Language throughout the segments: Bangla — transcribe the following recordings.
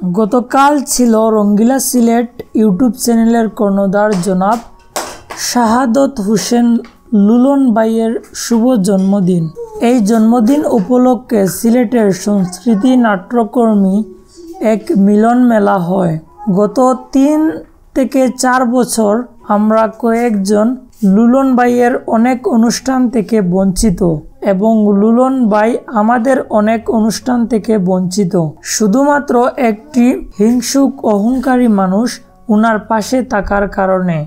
গতকাল ছিল রঙ্গিলা সিলেট ইউটিউব চ্যানেলের কর্ণধার জনাব শাহাদত হোসেন লুলন ভাইয়ের শুভ জন্মদিন। এই জন্মদিন উপলক্ষে সিলেটের সংস্কৃতি নাট্যকর্মী এক মিলন মেলা হয়। গত 3 থেকে 4 বছর আমরা কয়েকজন লুলন ভাইয়ের অনেক অনুষ্ঠান থেকে বঞ্চিত এবং লুলন ভাই আমাদের অনেক অনুষ্ঠান থেকে বঞ্চিত। শুধুমাত্র একটি হিংসুক অহংকারী মানুষ উনার পাশে থাকার কারণে।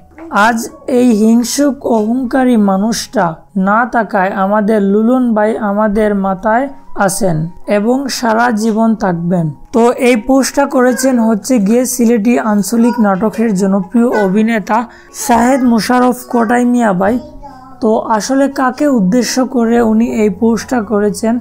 আজ এই হিংসুক অহংকারী মানুষটা না থাকায় আমাদের লুলন ভাই আমাদের মাথায় আছেন এবং সারা জীবন থাকবেন। তো এই পোস্টটা করেছেন হচ্ছে গিয়ে সিলেটি আঞ্চলিক নাটকের জনপ্রিয় অভিনেতা শাহেদ মোশাররফ কোটাই মিয়া ভাই। তো আসলে কাকে উদ্দেশ্য করে উনি এই পোস্টটা করেছেন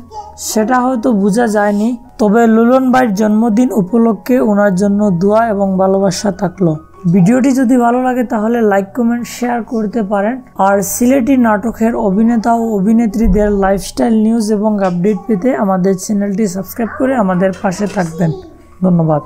সেটা হয়তো বোঝা যায়নি, তবে লুলন ভাইয়ের জন্মদিন উপলক্ষে ওনার জন্য দোয়া এবং ভালোবাসা থাকলো। ভিডিওটি যদি ভালো লাগে তাহলে লাইক কমেন্ট শেয়ার করতে পারেন। আর সিলেটি নাটকের অভিনেতা ও অভিনেত্রীদের লাইফস্টাইল নিউজ এবং আপডেট পেতে আমাদের চ্যানেলটি সাবস্ক্রাইব করে আমাদের পাশে থাকবেন। ধন্যবাদ।